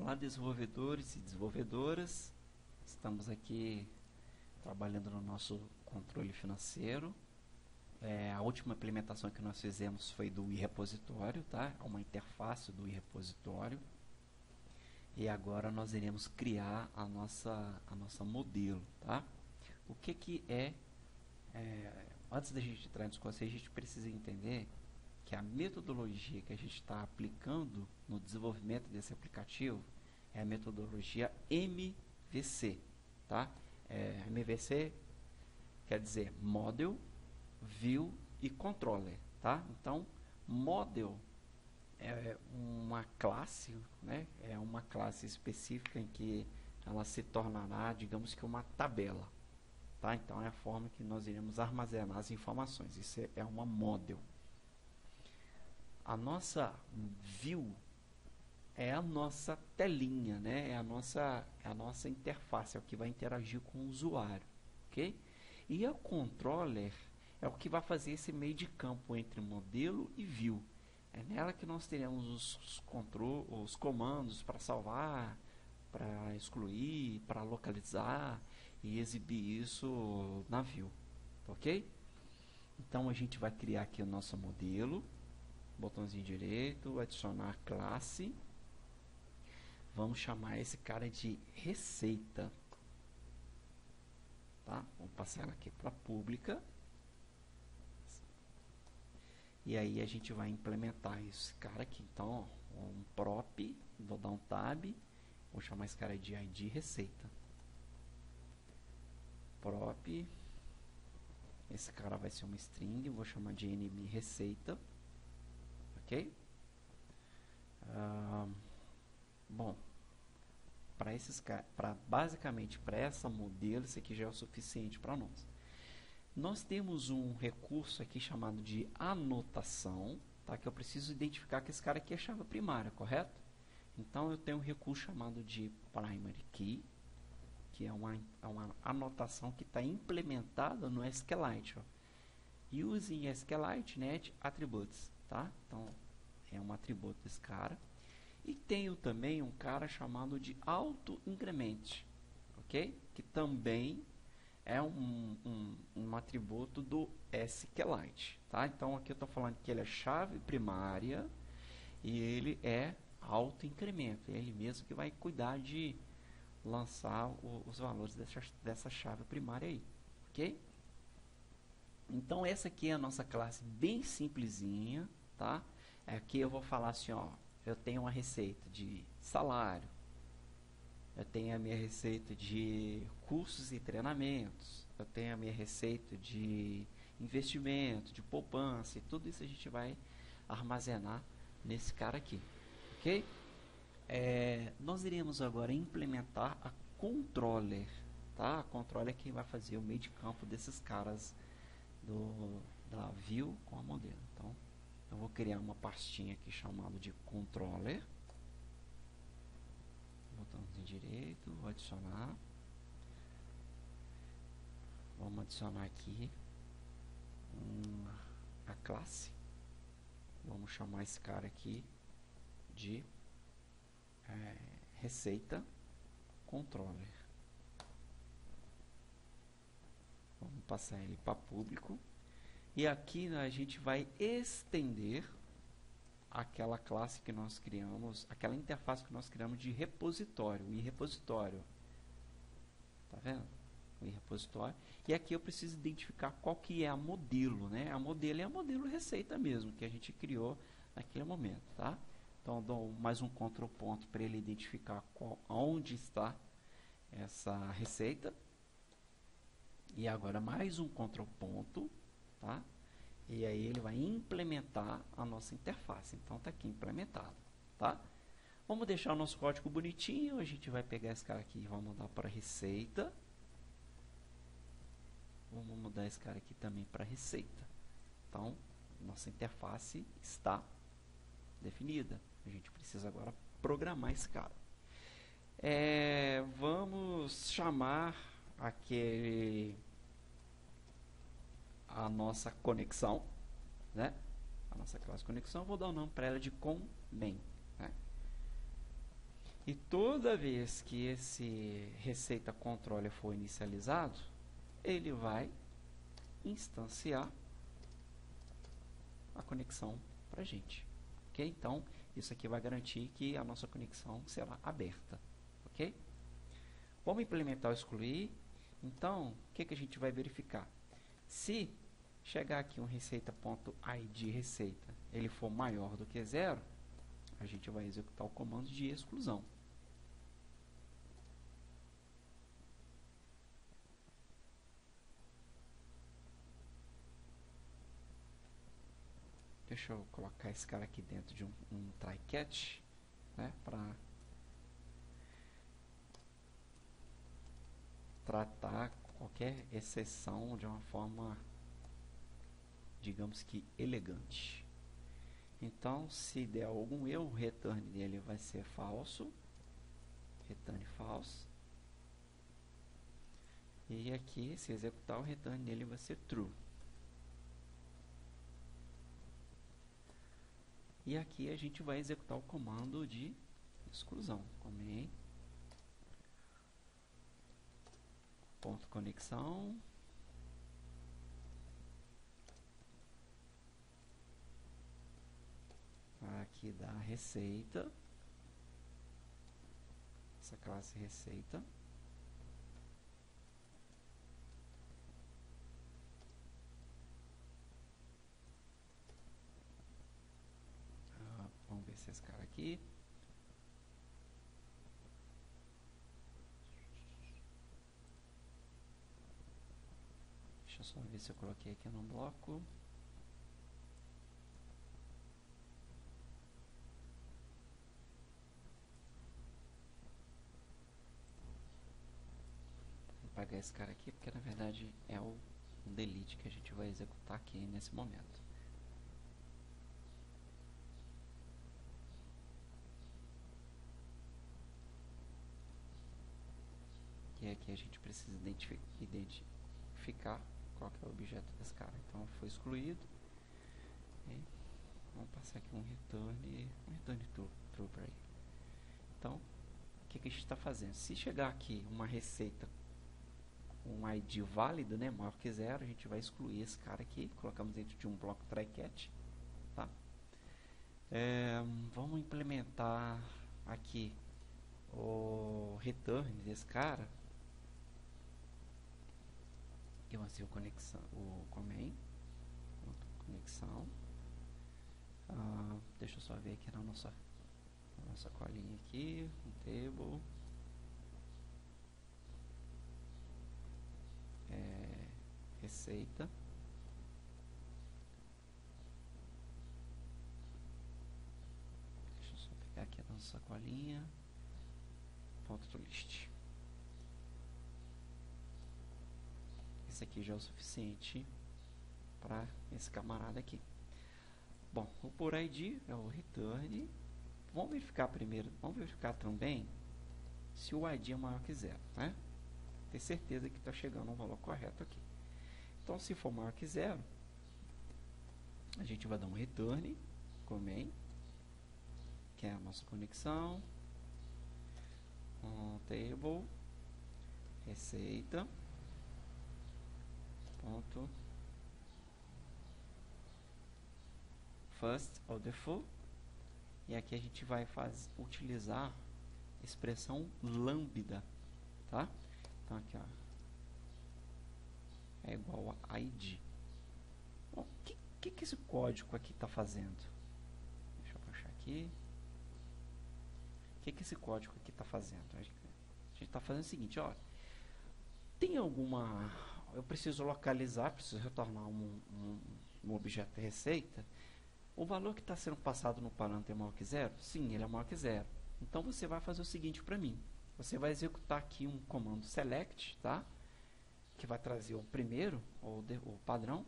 Olá, desenvolvedores e desenvolvedoras. Estamos aqui trabalhando no nosso controle financeiro. A última implementação que nós fizemos foi do e-repositório, tá? Uma interface do e-repositório. E agora nós iremos criar a nossa modelo, tá? O que antes da gente entrar nesse conceito, a gente precisa entender que a metodologia que a gente está aplicando no desenvolvimento desse aplicativo é a metodologia MVC, tá? MVC quer dizer Model, View e Controller, tá? Então, Model é uma classe, né? É uma classe específica em que ela se tornará, digamos que uma tabela, tá? Então, é a forma que nós iremos armazenar as informações. Isso é uma Model. A nossa view é a nossa telinha, né? É a nossa interface, é o que vai interagir com o usuário, ok? E a controller é o que vai fazer esse meio de campo entre modelo e view. É nela que nós teremos os comandos para salvar, para excluir, para localizar e exibir isso na view, ok? Então a gente vai criar aqui o nosso modelo. Botãozinho direito, adicionar classe. Vamos chamar esse cara de receita. Tá? Vamos passar ela aqui para pública. E aí a gente vai implementar esse cara aqui. Então, ó, um prop, vou dar um tab. Vou chamar esse cara de ID receita. Prop. Esse cara vai ser uma string. Vou chamar de nb receita. Ok? Bom, basicamente para essa modelo, isso aqui já é o suficiente para nós. Nós temos um recurso aqui chamado de anotação, tá? Que eu preciso identificar que esse cara aqui é chave primária, correto? Então eu tenho um recurso chamado de primary key, que é uma anotação que está implementada no SQLite. Ó. Using SQLite Net Attributes. Tá? Então, é um atributo desse cara. E tenho também um cara chamado de auto-increment, ok? Que também é um atributo do SQLite. Tá? Então, aqui eu estou falando que ele é chave primária e ele é auto-incremento. É ele mesmo que vai cuidar de lançar os valores dessa chave primária aí, ok? Então, essa aqui é a nossa classe bem simplesinha, tá? Aqui eu vou falar assim, ó, eu tenho uma receita de salário, eu tenho a minha receita de cursos e treinamentos, eu tenho a minha receita de investimento, de poupança, e tudo isso a gente vai armazenar nesse cara aqui, ok? Nós iremos agora implementar a controller, tá? A controller é quem vai fazer o meio de campo desses caras da view com a modelo. Então, eu vou criar uma pastinha aqui chamada de controller. Botãozinho direito, vou adicionar. Vamos adicionar aqui a classe. Vamos chamar esse cara aqui de receita controller. Vamos passar ele para público. E aqui a gente vai estender aquela classe que nós criamos, aquela interface que nós criamos de repositório, o e-repositório. Tá vendo? O e-repositório. E aqui eu preciso identificar qual que é a modelo, né? A modelo é a modelo receita mesmo, que a gente criou naquele momento, tá? Então eu dou mais um Ctrl ponto para ele identificar onde está essa receita. E agora mais um Ctrl ponto, tá? E aí ele vai implementar a nossa interface. Então está aqui implementado, tá? Vamos deixar o nosso código bonitinho. A gente vai pegar esse cara aqui e vamos mudar para receita. Vamos mudar esse cara aqui também para receita. Então, nossa interface está definida. A gente precisa agora programar esse cara. Vamos chamar a nossa conexão, né? A nossa classe conexão, vou dar o nome para ela de com main, né? E toda vez que esse receita controle for inicializado, ele vai instanciar a conexão para a gente. Ok? Então, isso aqui vai garantir que a nossa conexão será aberta. Ok? Vamos implementar o excluir. Então, o que a gente vai verificar? Se chegar aqui um receita.id receita, ele for maior do que 0, a gente vai executar o comando de exclusão. Deixa eu colocar esse cara aqui dentro de um try-catch, né, para tratar qualquer exceção de uma forma, digamos que elegante. Então, se der algum erro, o return dele vai ser falso, return false. E aqui, se executar, o return dele vai ser true. E aqui a gente vai executar o comando de exclusão. Command ponto conexão. Aqui dá receita. Essa classe receita. Vamos ver se esse cara aqui. Deixa eu só ver se eu coloquei aqui no bloco. Vou apagar esse cara aqui, porque na verdade é o delete que a gente vai executar aqui nesse momento. E aqui a gente precisa identificar qual que é o objeto desse cara. Então foi excluído. E vamos passar aqui um return true para ele. Então, o que a gente está fazendo? Se chegar aqui uma receita, um ID válido, né, maior que 0, a gente vai excluir esse cara aqui. Colocamos dentro de um bloco try-catch. Tá? Vamos implementar aqui o return desse cara. Eu assim o command conexão. Deixa eu só ver aqui na nossa colinha aqui, um table, receita, deixa eu só pegar aqui a nossa colinha, ponto to list. Esse aqui já é o suficiente para esse camarada aqui. Bom, o por ID é o return. Vamos verificar primeiro, vamos verificar também se o ID é maior que 0, né? Ter certeza que está chegando um valor correto aqui. Então, se for maior que 0, a gente vai dar um return, command, que é a nossa conexão, table, receita, ponto first ou default, e aqui a gente vai utilizar a expressão lambda, tá? Então aqui, ó, é igual a id. Bom, o que esse código aqui está fazendo? Deixa eu puxar aqui. O que esse código aqui está fazendo? A gente está fazendo o seguinte, ó, tem alguma... Eu preciso localizar, preciso retornar um objeto de receita. O valor que está sendo passado no parâmetro é maior que 0? Sim, ele é maior que 0. Então, você vai fazer o seguinte para mim. Você vai executar aqui um comando select, tá? Que vai trazer o primeiro, o padrão,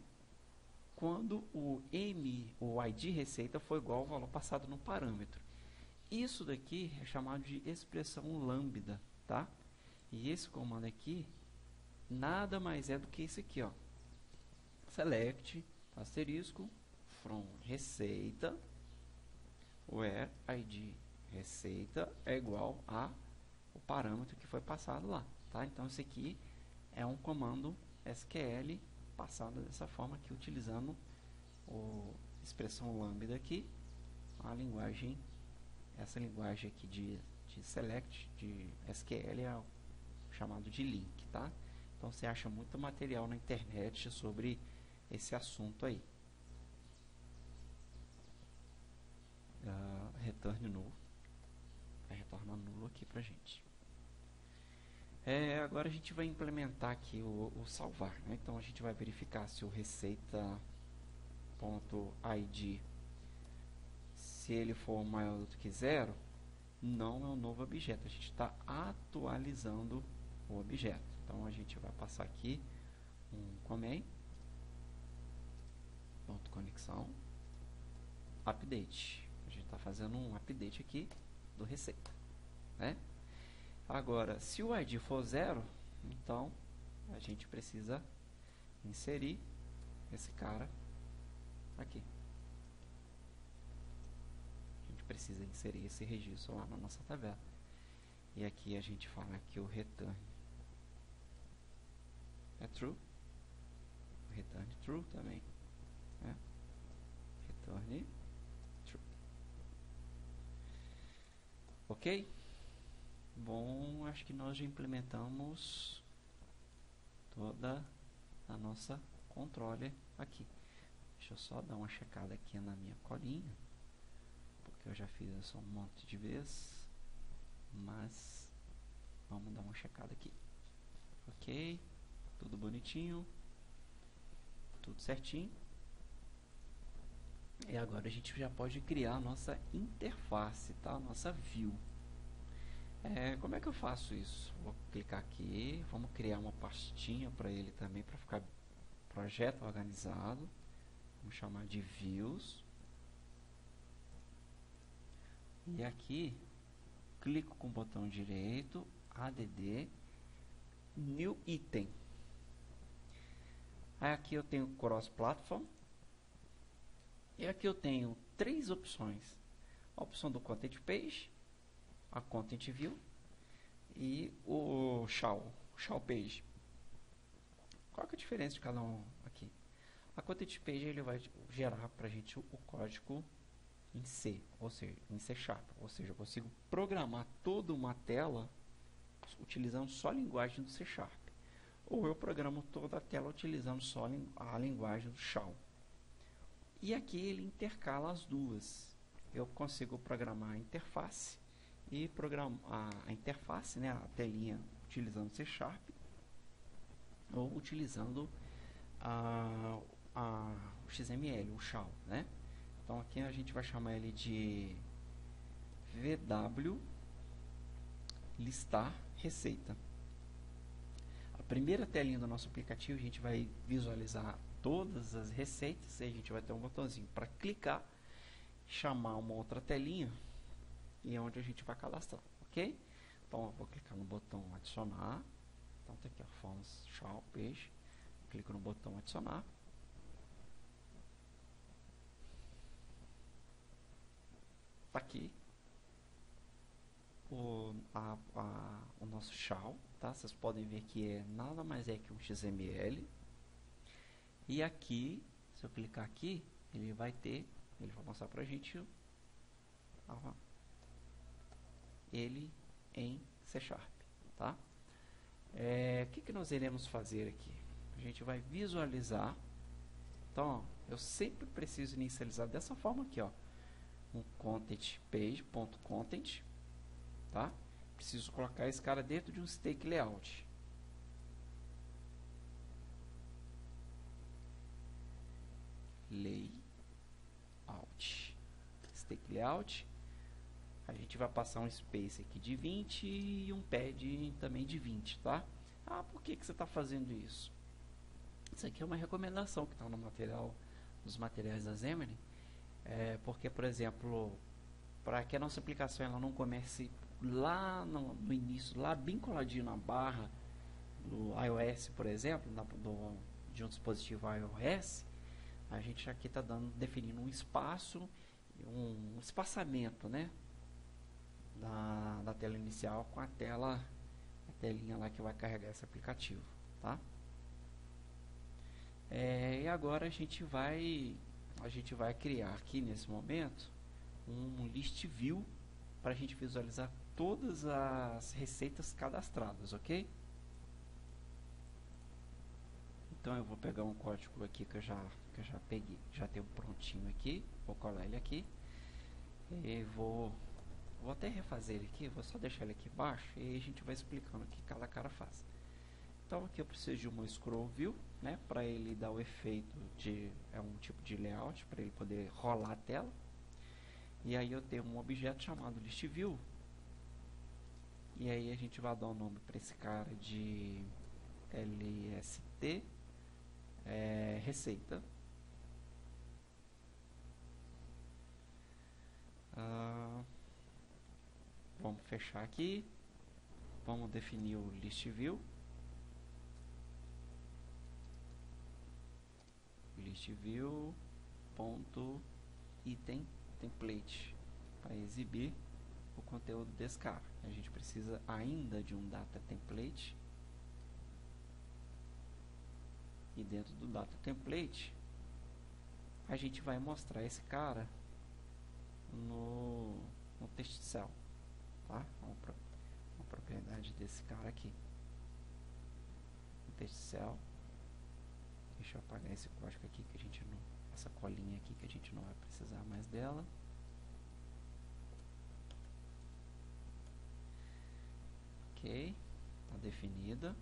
quando o ID receita for igual ao valor passado no parâmetro. Isso daqui é chamado de expressão lambda, tá? E esse comando aqui nada mais é do que esse aqui, ó. Select, asterisco, from receita, where ID Receita é igual a o parâmetro que foi passado lá, tá? Então, esse aqui é um comando SQL passado dessa forma aqui, utilizando a expressão lambda aqui, a linguagem, essa linguagem aqui de select, de SQL, é o chamado de link, tá? Então, você acha muito material na internet sobre esse assunto aí. Return null. Vai retornar nulo aqui pra gente. Agora a gente vai implementar aqui o salvar, né? Então a gente vai verificar se o receita.id, se ele for maior do que 0, não é um novo objeto. A gente está atualizando o objeto. Então a gente vai passar aqui um comment, ponto conexão, update. A gente está fazendo um update aqui do receita, né? Agora, se o ID for 0, então a gente precisa inserir esse cara aqui. A gente precisa inserir esse registro lá na nossa tabela. E aqui a gente fala que o return é true. O return true também, né? Return true. Ok? Bom, acho que nós já implementamos toda a nossa controller aqui. Deixa eu só dar uma checada aqui na minha colinha, porque eu já fiz isso um monte de vezes, mas vamos dar uma checada aqui. Ok, tudo bonitinho, tudo certinho. E agora a gente já pode criar a nossa interface, tá? A nossa view. Como é que eu faço isso? Vou clicar aqui, vamos criar uma pastinha para ele também, para ficar projeto organizado. Vamos chamar de views. E aqui, clico com o botão direito, add, new item. Aí aqui eu tenho cross platform. E aqui eu tenho 3 opções. A opção do content page, a content view e o show page. Qual que é a diferença de cada um aqui? A content page ele vai gerar para a gente o código em C, ou seja, em C#, ou seja, eu consigo programar toda uma tela utilizando só a linguagem do C#, ou eu programo toda a tela utilizando só a linguagem do shell. E aqui ele intercala as duas. Eu consigo programar a interface e programar a interface, né, a telinha utilizando C# ou utilizando o XML, o shell, né? Então aqui a gente vai chamar ele de VW listar receita. A primeira telinha do nosso aplicativo a gente vai visualizar todas as receitas e a gente vai ter um botãozinho para clicar, chamar uma outra telinha e é onde a gente vai cadastrar, ok? Então eu vou clicar no botão adicionar. Então tem aqui a Forms Show Page, clico no botão adicionar. Tá aqui o nosso show, tá? Vocês podem ver que nada mais é que um XML. E aqui, se eu clicar aqui, ele vai mostrar pra gente ele em C#, tá? O que nós iremos fazer aqui? A gente vai visualizar. Então, ó, eu sempre preciso inicializar dessa forma aqui, ó, um content page.content, tá? Preciso colocar esse cara dentro de um stake layout. Stake layout. A gente vai passar um space aqui de 20 e um pad também de 20, tá? Por que você está fazendo isso? Isso aqui é uma recomendação que está no material, nos materiais da Xamarin. Porque, por exemplo, para que a nossa aplicação ela não comece lá no início, lá bem coladinho na barra do iOS, por exemplo, de um dispositivo iOS, a gente aqui está definindo um espaço, um espaçamento, né? da tela inicial com a telinha lá que vai carregar esse aplicativo, tá? E agora a gente vai criar aqui nesse momento um list view para a gente visualizar todas as receitas cadastradas, ok? Então eu vou pegar um código aqui que eu já peguei, já tenho prontinho aqui, vou colar ele aqui e vou até refazer ele aqui, vou só deixar ele aqui embaixo e a gente vai explicando o que cada cara faz. Então aqui eu preciso de uma scroll view, né, para ele dar o efeito de um tipo de layout para ele poder rolar a tela. E aí eu tenho um objeto chamado list view. E aí a gente vai dar o nome para esse cara de lst receita. Vamos fechar aqui. Vamos definir o list view. List view ponto item template para exibir o conteúdo desse cara. A gente precisa ainda de um data template. E dentro do data template a gente vai mostrar esse cara no text cell, tá? Uma propriedade desse cara aqui. No text cell. Deixa eu apagar esse código aqui que a gente não, essa colinha aqui que a gente não vai precisar mais dela. Ok, está definida.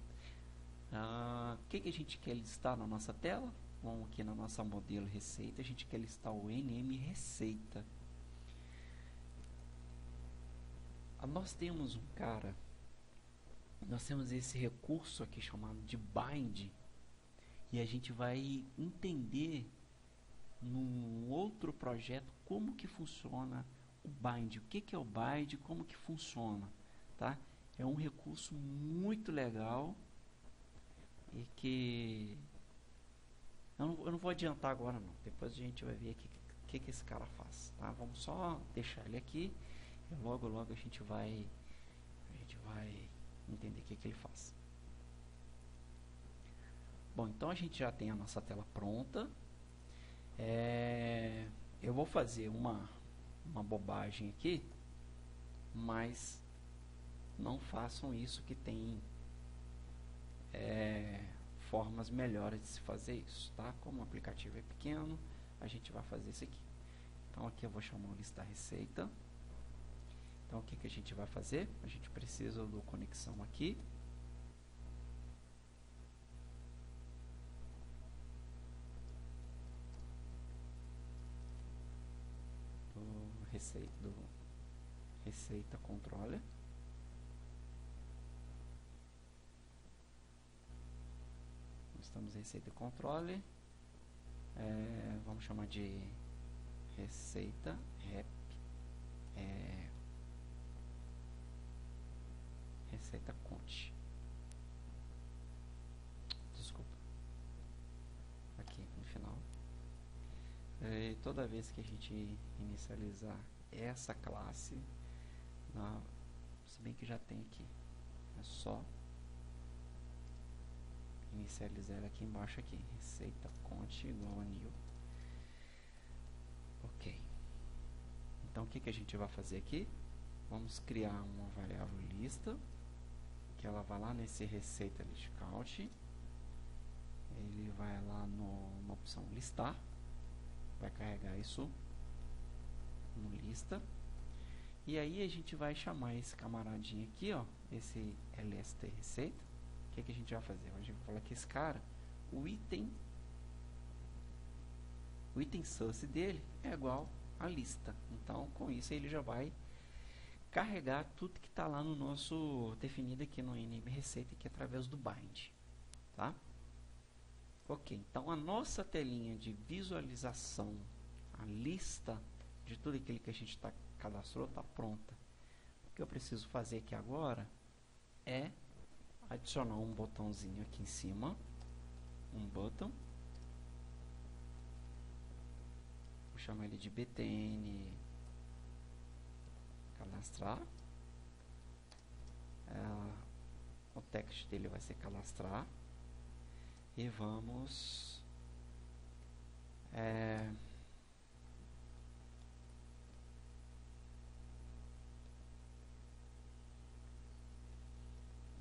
O que a gente quer listar na nossa tela? Vamos aqui na nossa modelo receita, a gente quer listar o nm receita. Nós temos nós temos esse recurso aqui chamado de bind, e a gente vai entender num outro projeto como que funciona o bind, o que é o bind, como que funciona, tá? É um recurso muito legal e que eu não vou adiantar agora não, depois a gente vai ver o que esse cara faz, tá? Vamos só deixar ele aqui e logo a gente vai entender o que ele faz. Bom, então a gente já tem a nossa tela pronta. Eu vou fazer uma bobagem aqui, mas não façam isso, que tem formas melhores de se fazer isso, tá? Como o aplicativo é pequeno, a gente vai fazer isso aqui. Então aqui eu vou chamar o listar receita. Então o que a gente vai fazer? A gente precisa do conexão aqui. Do receita controller. Estamos em receita controller. Vamos chamar de receita rep. Receita conte. Desculpa. Aqui no final. Toda vez que a gente inicializar essa classe, se bem que já tem aqui, é só inicializar ela aqui embaixo aqui, receita conte igual a new. Ok. Então o que a gente vai fazer aqui? Vamos criar uma variável lista, que ela vai lá nesse receita list count, ele vai lá na opção listar, vai carregar isso no lista, e aí a gente vai chamar esse camaradinho aqui, ó, esse lst receita. O que a gente vai fazer? A gente vai falar que esse cara, o item source dele é igual a lista. Então com isso ele já vai carregar tudo que está lá no nosso definido aqui no nm receita, que é através do bind, tá? Ok, então a nossa telinha de visualização, a lista de tudo aquilo que a gente cadastrou, está pronta. O que eu preciso fazer aqui agora é adicionar um botãozinho aqui em cima, um button, vou chamar ele de btn cadastrar, package dele vai ser cadastrar. E vamos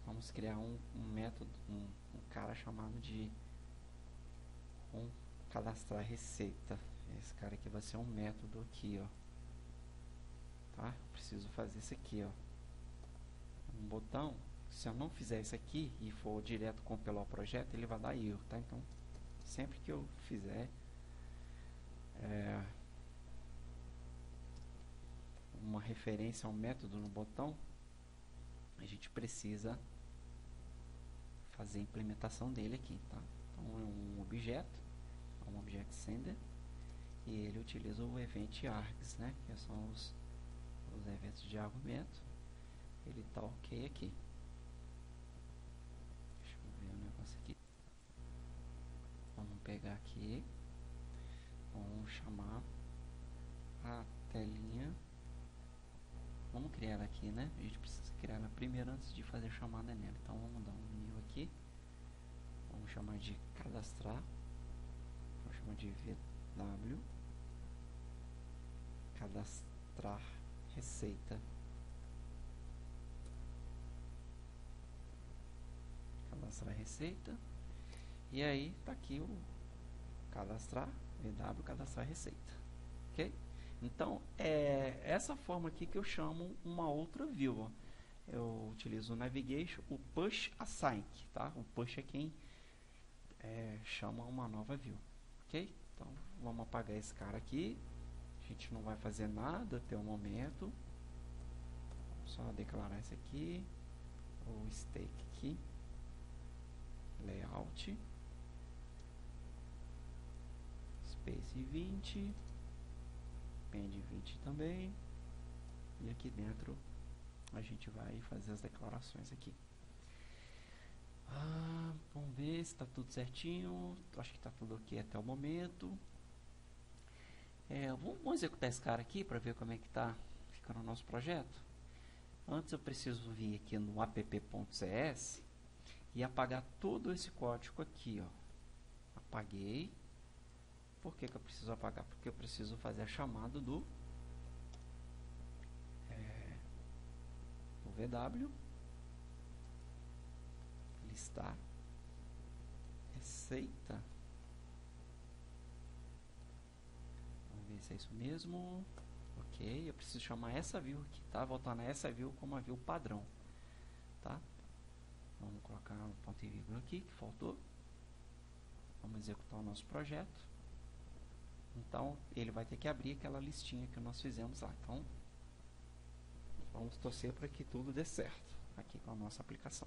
vamos criar um método, um cara chamado de cadastrar receita. Esse cara aqui vai ser um método aqui, ó. Tá? Preciso fazer isso aqui, ó. Um botão. Se eu não fizer isso aqui e for direto compilar o projeto, ele vai dar erro, tá? Então, sempre que eu fizer uma referência a um método no botão, a gente precisa fazer a implementação dele aqui, tá? Então, é um objeto, um object sender, e ele utiliza o event args, né? Que são os eventos de argumento. Ele tá ok aqui. Deixa eu ver o negócio aqui. Vamos pegar aqui, vamos chamar a telinha. Vamos criar ela aqui, né? A gente precisa criar ela primeiro antes de fazer a chamada nela. Então vamos dar um new aqui. Vamos chamar de cadastrar. Vamos chamar de VW. Cadastrar receita. Cadastrar receita. E aí tá aqui o cadastrar VW, cadastrar receita. Ok? Então, é essa forma aqui que eu chamo uma outra view. Ó. Eu utilizo o navigation, o push async, tá? O push é quem chama uma nova view, ok? Então, vamos apagar esse cara aqui. A gente não vai fazer nada até o momento. Só declarar isso aqui. O stake aqui. Layout. Space 20. Pend 20 também. E aqui dentro a gente vai fazer as declarações aqui. Vamos ver se está tudo certinho. Acho que está tudo ok até o momento. Vamos executar esse cara aqui para ver como é que está ficando o nosso projeto. Antes eu preciso vir aqui no app.cs e apagar todo esse código aqui, ó. Apaguei. Por que eu preciso apagar? Porque eu preciso fazer a chamada do VW listar receita. Vamos ver se é isso mesmo. Ok, eu preciso chamar essa view aqui, tá? Voltar nessa view como a view padrão, tá? Vamos colocar um ponto e vírgula aqui que faltou. Vamos executar o nosso projeto. Então, ele vai ter que abrir aquela listinha que nós fizemos lá. Então, vamos torcer para que tudo dê certo aqui com a nossa aplicação.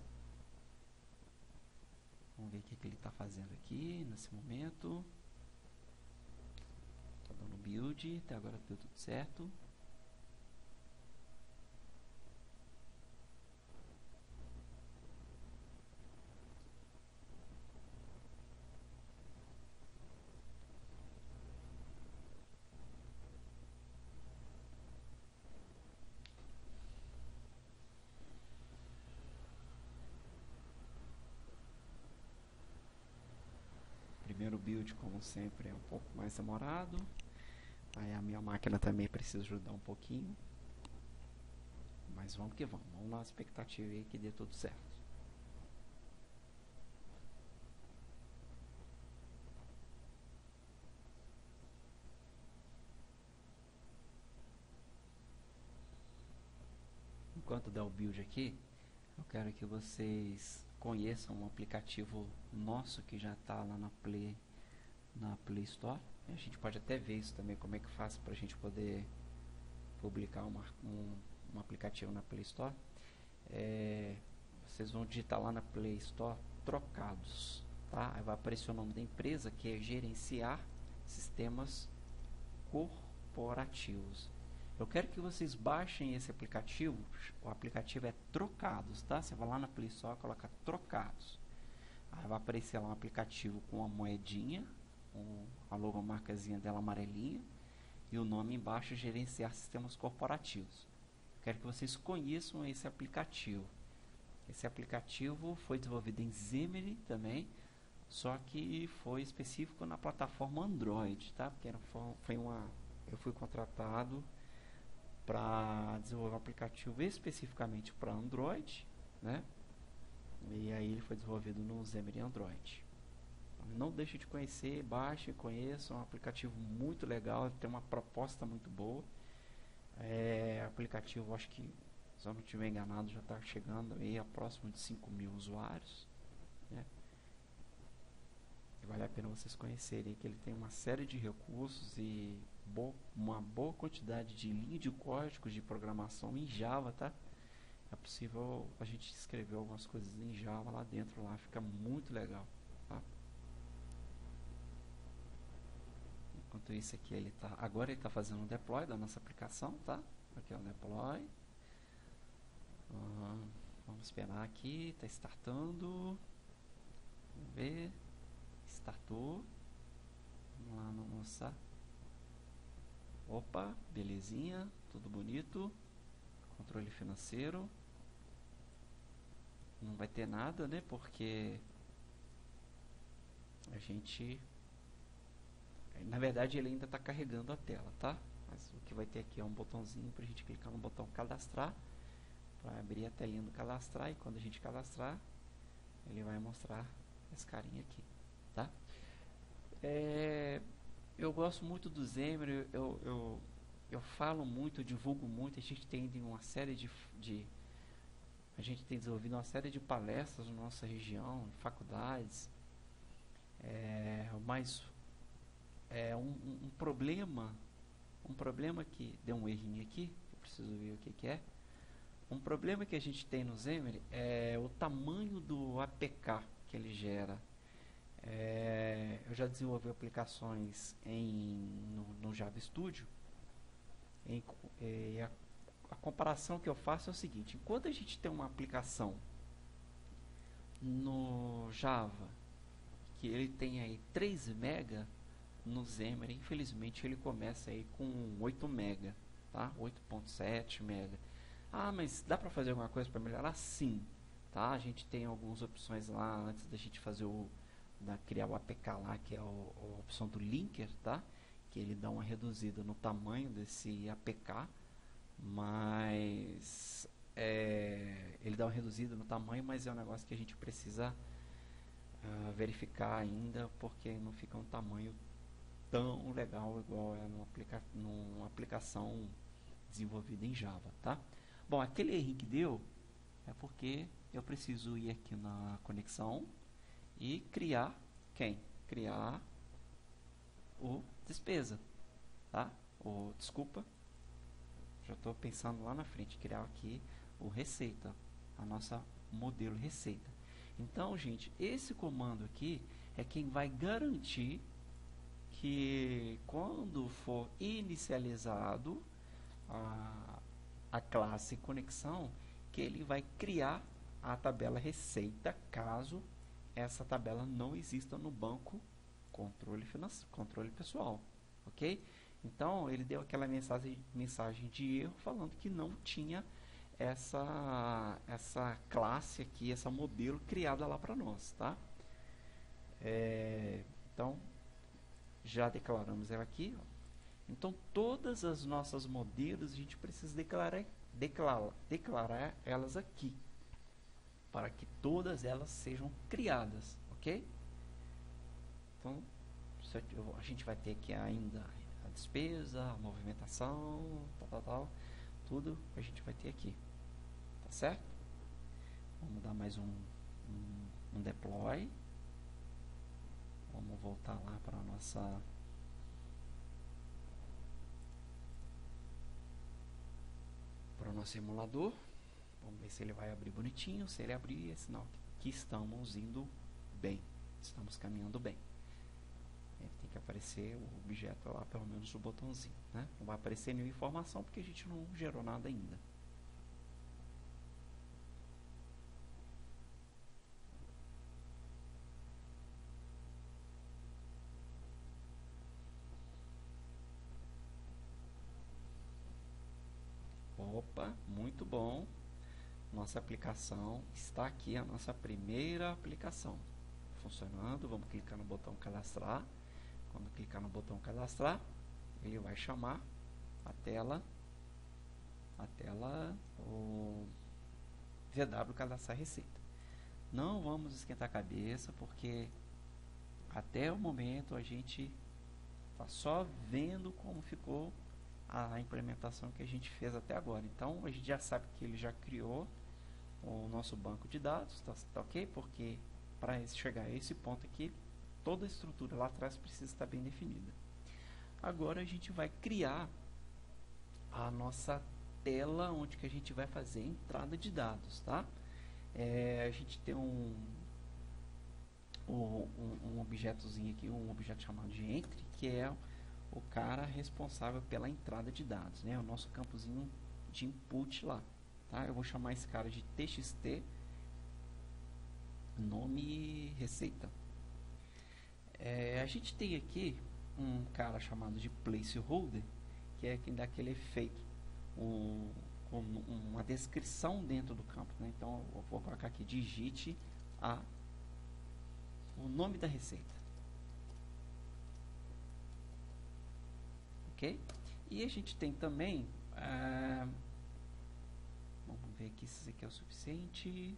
Vamos ver o que ele está fazendo aqui nesse momento. Está dando build, até agora deu tudo certo. Primeiro build, como sempre, é um pouco mais demorado. Aí a minha máquina também precisa ajudar um pouquinho. Mas vamos que vamos. Vamos na expectativa aí que dê tudo certo. Enquanto der o build aqui, eu quero que vocês conheçam um aplicativo nosso que já está lá na Play Store. A gente pode até ver isso também, como é que faz para a gente poder publicar um aplicativo na Play Store. Vocês vão digitar lá na Play Store trocados, tá? Aí vai aparecer o nome da empresa, que é gerenciar sistemas corporativos. Eu quero que vocês baixem esse aplicativo. O aplicativo é trocados, tá? Você vai lá na Play Store, coloca trocados. Aí vai aparecer lá um aplicativo com uma moedinha, a logomarcazinha dela amarelinha, e o nome embaixo, gerenciar sistemas corporativos. Eu quero que vocês conheçam esse aplicativo. Esse aplicativo foi desenvolvido em Xamarin também, só que foi específico na plataforma Android, tá? Porque eu fui contratado para desenvolver um aplicativo especificamente para Android, né? E aí ele foi desenvolvido no Xamarin Android. Não deixe de conhecer, baixe, conheça, é um aplicativo muito legal, tem uma proposta muito boa. Aplicativo, acho que, se eu não estiver enganado, já está chegando aí a próximo de 5.000 usuários, né? E vale a pena vocês conhecerem que ele tem uma série de recursos e uma boa quantidade de linha de códigos de programação em Java, tá? É possível a gente escrever algumas coisas em Java lá dentro, lá fica muito legal, tá? Enquanto isso aqui agora ele está fazendo um deploy da nossa aplicação, tá? Aqui é o deploy. Vamos esperar aqui, está startando. Vamos ver. Startou. Vamos lá no nossa. Opa, belezinha, tudo bonito. Controle financeiro. Não vai ter nada, né? Porque a gente... Na verdade ele ainda está carregando a tela, tá? Mas o que vai ter aqui é um botãozinho para a gente clicar no botão cadastrar, para abrir a telinha do cadastrar, e quando a gente cadastrar ele vai mostrar esse carinha aqui, tá? Eu gosto muito do Xamarin, eu falo muito, eu divulgo muito, a gente tem uma série a gente tem desenvolvido uma série de palestras na nossa região, em faculdades, mas um problema que deu um errinho aqui, eu preciso ver o que é. Um problema que a gente tem no Xamarin é o tamanho do APK que ele gera. Eu já desenvolvi aplicações no Java Studio. A comparação que eu faço é o seguinte: enquanto a gente tem uma aplicação no Java que ele tem aí 3 MB, no Xamarin, infelizmente, ele começa aí com 8 MB, tá? 8.7 MB. Ah, mas dá para fazer alguma coisa para melhorar? Sim, tá? A gente tem algumas opções lá antes da gente fazer criar o APK lá, que é a opção do linker, tá? Que ele dá uma reduzida no tamanho desse APK, mas ele dá uma reduzida no tamanho, mas é um negócio que a gente precisa verificar ainda, porque não fica um tamanho tão legal igual é numa aplicação desenvolvida em Java, tá? Bom, aquele erro que deu é porque eu preciso ir aqui na conexão e criar criar o despesa, tá? Desculpa, já estou pensando lá na frente, criar aqui o receita, a nossa modelo receita. Então, gente, esse comando aqui é quem vai garantir que quando for inicializado a classe conexão, que ele vai criar a tabela receita, caso essa tabela não exista no banco controle pessoal, ok? Então ele deu aquela mensagem de erro falando que não tinha essa classe aqui, essa modelo criada lá para nós, tá? Então já declaramos ela aqui, ó. Então todas as nossas modelos a gente precisa declarar elas aqui, para que todas elas sejam criadas, ok? Então a gente vai ter aqui ainda a despesa, a movimentação, tal, tudo a gente vai ter aqui, tá certo? Vamos dar mais um deploy. Vamos voltar lá para a para o nosso emulador. Vamos ver se ele vai abrir bonitinho. Se ele abrir, é sinal que estamos indo bem, estamos caminhando bem. Tem que aparecer o objeto lá, pelo menos o botãozinho, né? Não vai aparecer nenhuma informação porque a gente não gerou nada ainda. Opa, muito bom. Nossa aplicação está aqui, a nossa primeira aplicação funcionando. Vamos clicar no botão cadastrar. Quando clicar no botão cadastrar, ele vai chamar a tela o VW cadastrar receita. Não vamos esquentar a cabeça, porque até o momento a gente está só vendo como ficou a implementação que a gente fez até agora. Então a gente já sabe que ele já criou o nosso banco de dados, tá ok? Porque para chegar a esse ponto aqui, toda a estrutura lá atrás precisa estar bem definida. Agora a gente vai criar a nossa tela onde que a gente vai fazer a entrada de dados, tá? A gente tem um objetozinho aqui, um objeto chamado de entry, que é o cara responsável pela entrada de dados, né? O nosso campozinho de input lá, tá? Eu vou chamar esse cara de txt nome receita. A gente tem aqui um cara chamado de placeholder, que é quem dá aquele efeito, uma descrição dentro do campo, né? Então eu vou colocar aqui, digite o nome da receita, ok? E a gente tem também, vamos ver aqui se isso aqui é o suficiente.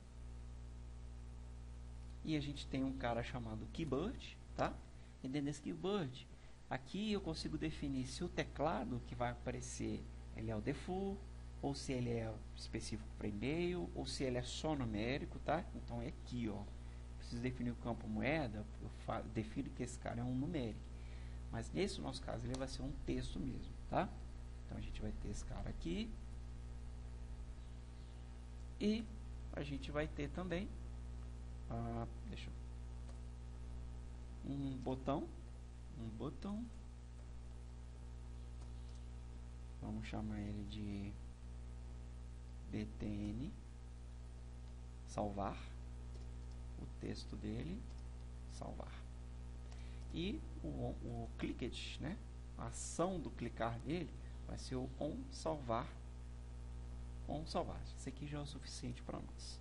E a gente tem um cara chamado keybird, tá? E dentro desse keybird, aqui eu consigo definir se o teclado que vai aparecer ele é o default, ou se ele é específico para e-mail, ou se ele é só numérico, tá? Então é aqui, ó. Preciso definir o campo moeda, eu defino que esse cara é um numérico. Mas nesse nosso caso ele vai ser um texto mesmo, tá? Então a gente vai ter esse cara aqui. E a gente vai ter também um botão, vamos chamar ele de btn salvar, o texto dele salvar, e o clicked, né, a ação do clicar nele vai ser o on salvar. Isso aqui já é o suficiente para nós.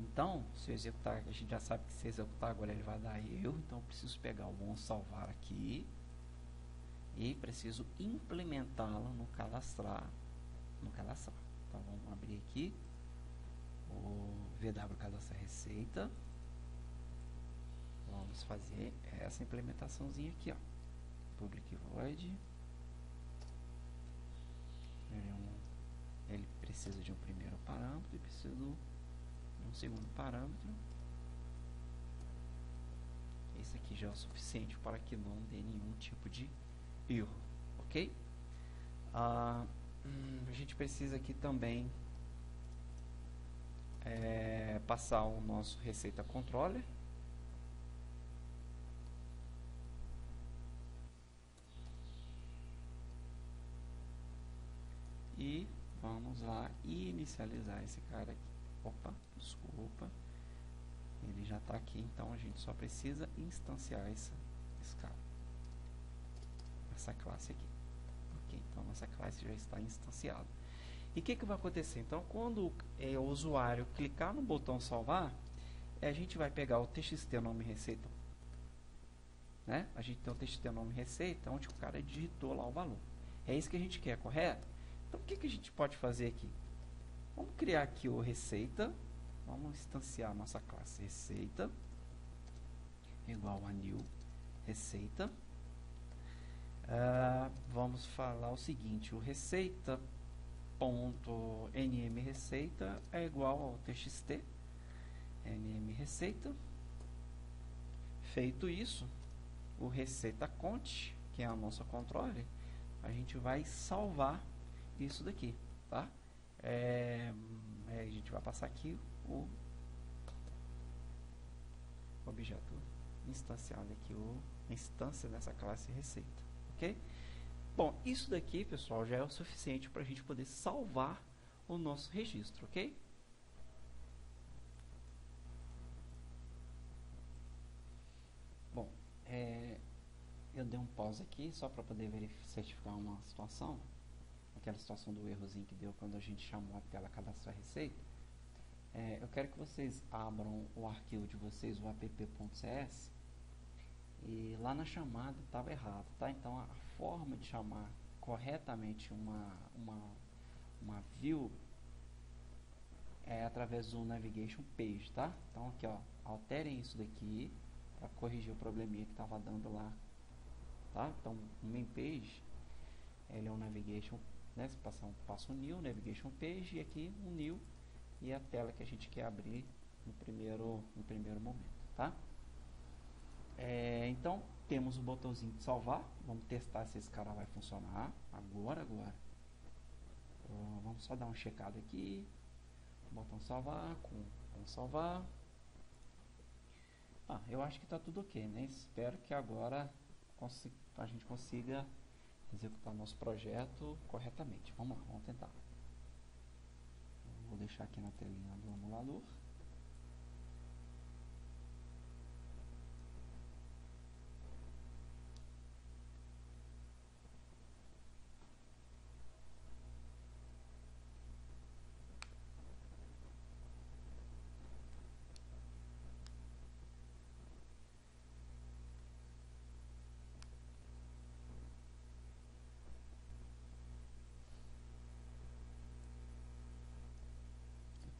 Então, se eu executar, a gente já sabe que se executar agora ele vai dar erro, então eu preciso pegar o on salvar aqui e preciso implementá-lo no cadastrar. Então vamos abrir aqui o VW cadastrar receita. Vamos fazer essa implementaçãozinha aqui, ó. Public void. Ele precisa de um primeiro parâmetro e precisa de um segundo parâmetro. Esse aqui já é o suficiente para que não dê nenhum tipo de erro, ok? A gente precisa aqui também passar o nosso receita controller. E vamos lá inicializar esse cara aqui. Opa, desculpa. Ele já está aqui, então a gente só precisa instanciar essa classe aqui. Ok, então nossa classe já está instanciada. E o que vai acontecer? Então, quando o usuário clicar no botão salvar, a gente vai pegar o txt nome receita, né? A gente tem o txt nome receita, onde o cara digitou lá o valor. É isso que a gente quer, correto? Então, o que a gente pode fazer aqui? Vamos criar aqui o receita. Vamos instanciar a nossa classe receita igual a new receita. Vamos falar o seguinte: o receita.nm receita é igual ao txt nm receita. Feito isso, o receita cont, que é o nosso controle, a gente vai salvar isso daqui, tá? A gente vai passar aqui o objeto instanciado aqui, a instância dessa classe receita, ok? Bom, isso daqui, pessoal, já é o suficiente para a gente poder salvar o nosso registro, ok? Bom, eu dei um pause aqui só para poder certificar uma situação. aquela situação do errozinho que deu quando a gente chamou a tela cadastrar receita, eu quero que vocês abram o arquivo de vocês, o app.cs, e lá na chamada estava errado, tá? Então a forma de chamar corretamente uma view é através do navigation page, tá? Então aqui, ó, alterem isso daqui para corrigir o probleminha que estava dando lá, tá? Então o main page, ele é um navigation, né? Se passar passa um new navigation page, e aqui um new, e a tela que a gente quer abrir no primeiro momento, tá? Então temos o botãozinho de salvar. Vamos testar se esse cara vai funcionar agora. Vamos só dar um checado aqui. Botão salvar, com salvar. Eu acho que está tudo ok, né? Espero que agora a gente consiga executar nosso projeto corretamente. Vamos lá, vamos tentar. Vou deixar aqui na telinha do emulador.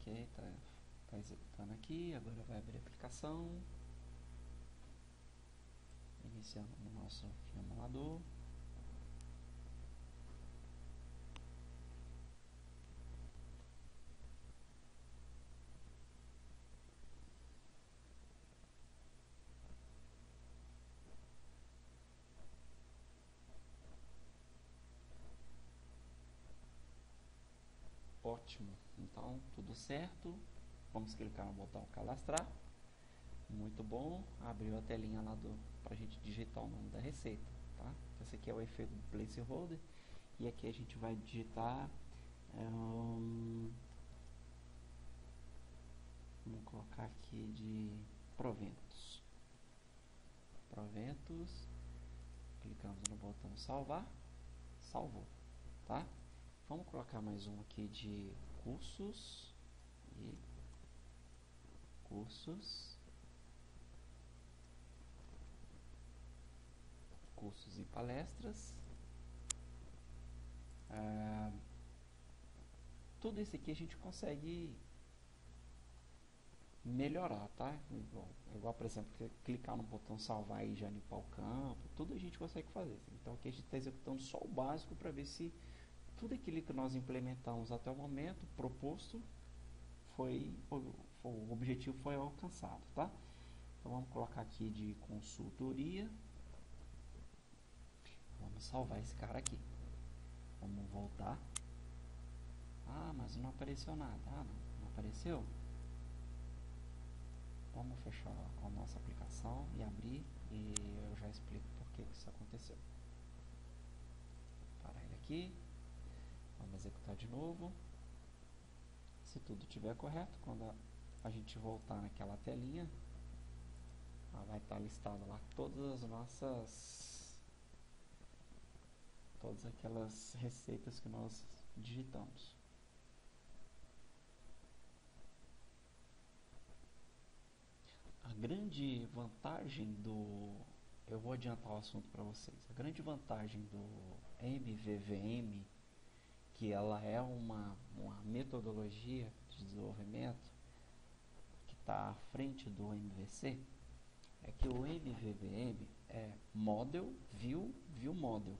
Ok, tá executando aqui. Agora vai abrir a aplicação. Iniciando o nosso emulador. Ótimo, então tudo certo. Vamos clicar no botão cadastrar. Muito bom, abriu a telinha lá para a gente digitar o nome da receita, tá? Esse aqui é o efeito do placeholder, e aqui a gente vai digitar vamos colocar aqui de proventos. Clicamos no botão salvar, salvou, tá? Vamos colocar mais um aqui de cursos e palestras. Tudo isso aqui a gente consegue melhorar, tá? Igual, por exemplo, clicar no botão salvar e já limpar o campo, tudo a gente consegue fazer. Então aqui a gente está executando só o básico para ver se tudo aquilo que nós implementamos até o momento proposto o objetivo foi alcançado, tá? Então vamos colocar aqui de consultoria. Vamos salvar esse cara aqui. Vamos voltar. Mas não apareceu nada. Não apareceu? Vamos fechar a nossa aplicação e abrir, e eu já explico por que isso aconteceu. Parar ele aqui. Vamos executar de novo. Se tudo estiver correto, quando a gente voltar naquela telinha, vai estar listado lá todas aquelas receitas que nós digitamos. A grande vantagem eu vou adiantar o assunto para vocês. A grande vantagem do MVVM, que ela é uma metodologia de desenvolvimento que está à frente do MVC, é que o MVVM é Model, View, View Model.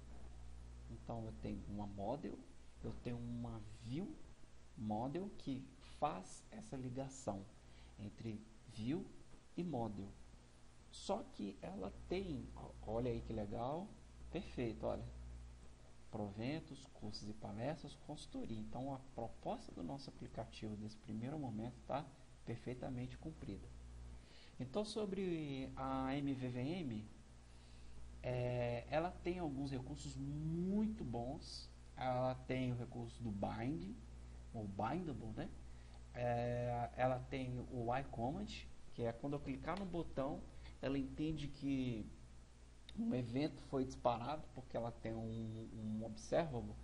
Então eu tenho uma Model, eu tenho uma View Model que faz essa ligação entre View e Model. Só que ela tem, olha aí que legal, perfeito, olha, proventos, cursos e palestras, consultoria. Então a proposta do nosso aplicativo nesse primeiro momento está perfeitamente cumprida. Então sobre a MVVM, ela tem alguns recursos muito bons. Ela tem o recurso do bind, ou bindable, né? Ela tem o iCommand, que é quando eu clicar no botão, ela entende que um evento foi disparado, porque ela tem um observable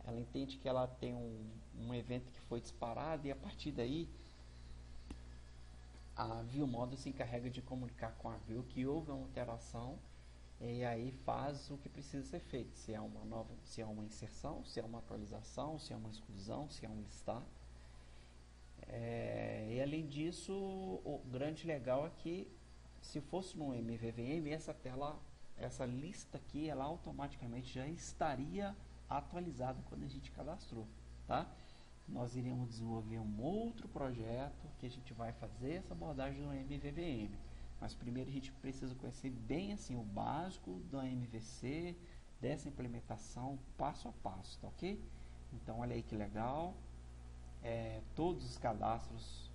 ela entende que ela tem um evento que foi disparado, e a partir daí a view model se encarrega de comunicar com a view que houve uma alteração, e aí faz o que precisa ser feito, se é uma nova, se é uma inserção, se é uma atualização, se é uma exclusão, se é um listar. E além disso, o grande legal é que se fosse no MVVM, essa tela, essa lista aqui, ela automaticamente já estaria atualizada quando a gente cadastrou, tá? Nós iremos desenvolver um outro projeto que a gente vai fazer essa abordagem do MVVM, mas primeiro a gente precisa conhecer bem assim o básico do MVC, dessa implementação passo a passo, tá ok? Então olha aí que legal, todos os cadastros,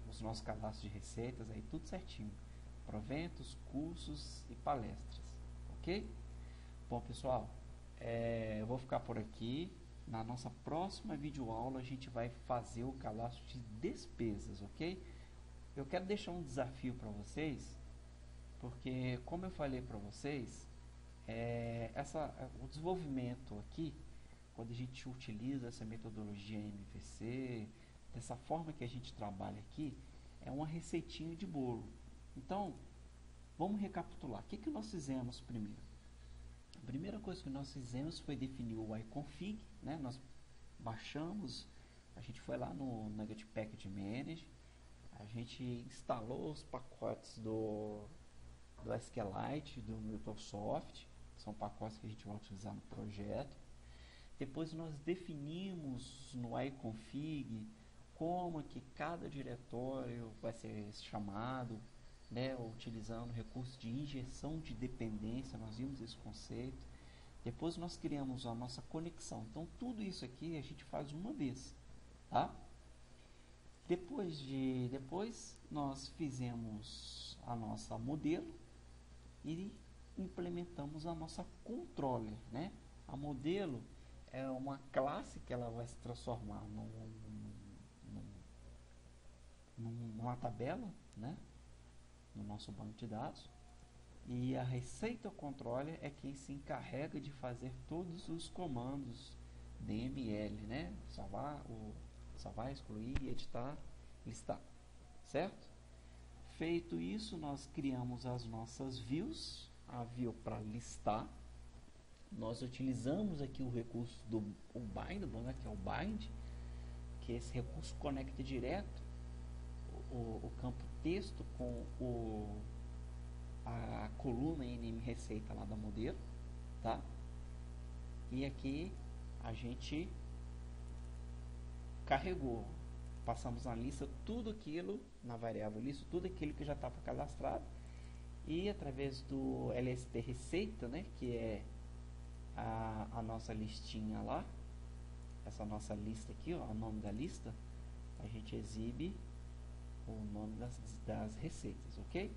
os nossos cadastros de receitas aí, tudo certinho, proventos, cursos e palestras, ok? Bom pessoal, eu vou ficar por aqui. Na nossa próxima videoaula a gente vai fazer o cadastro de despesas, ok? Eu quero deixar um desafio para vocês, porque como eu falei para vocês, o desenvolvimento aqui, quando a gente utiliza essa metodologia MVC, dessa forma que a gente trabalha aqui, é uma receitinha de bolo. Então, vamos recapitular. O que nós fizemos primeiro? A primeira coisa que nós fizemos foi definir o iConfig, né? Nós baixamos, a gente foi lá no Nugget Package Manager, a gente instalou os pacotes do SQLite, do Microsoft, são pacotes que a gente vai utilizar no projeto. Depois nós definimos no iConfig como que cada diretório vai ser chamado, né, utilizando recursos de injeção de dependência, nós vimos esse conceito. Depois nós criamos a nossa conexão. Então tudo isso aqui a gente faz uma vez, tá? Depois nós fizemos a nossa modelo e implementamos a nossa controller, né? A modelo é uma classe que ela vai se transformar numa tabela, né? No nosso banco de dados, e a receita controller é quem se encarrega de fazer todos os comandos DML, né? Salvar, excluir, editar, listar, certo? Feito isso, nós criamos as nossas views, a view para listar. Nós utilizamos aqui o recurso do bindable, né? Que é o bind, que esse recurso conecta direto o campo texto com a coluna NM receita lá da modelo, tá? E aqui a gente carregou, passamos na lista tudo aquilo, na variável lista, tudo aquilo que já estava cadastrado, e através do LST receita, né, que é a nossa listinha lá, essa nossa lista aqui, ó, o nome da lista, a gente exibe o nome das receitas, ok?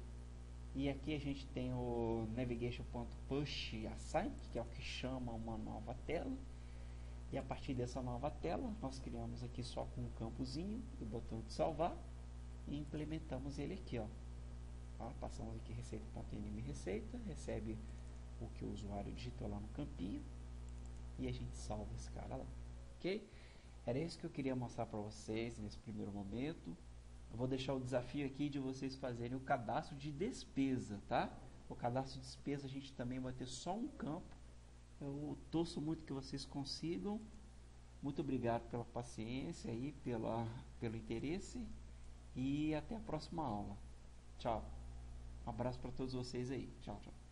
E aqui a gente tem o navigation.push_assign, que é o que chama uma nova tela, e a partir dessa nova tela nós criamos aqui só com um campozinho e o botão de salvar e implementamos ele aqui, ó. Passamos aqui receita.nm receita, recebe o que o usuário digitou lá no campinho e a gente salva esse cara lá, ok? Era isso que eu queria mostrar para vocês nesse primeiro momento. Eu vou deixar o desafio aqui de vocês fazerem o cadastro de despesa, tá? O cadastro de despesa a gente também vai ter só um campo. Eu torço muito que vocês consigam. Muito obrigado pela paciência e pelo interesse. E até a próxima aula. Tchau. Um abraço para todos vocês aí. Tchau, tchau.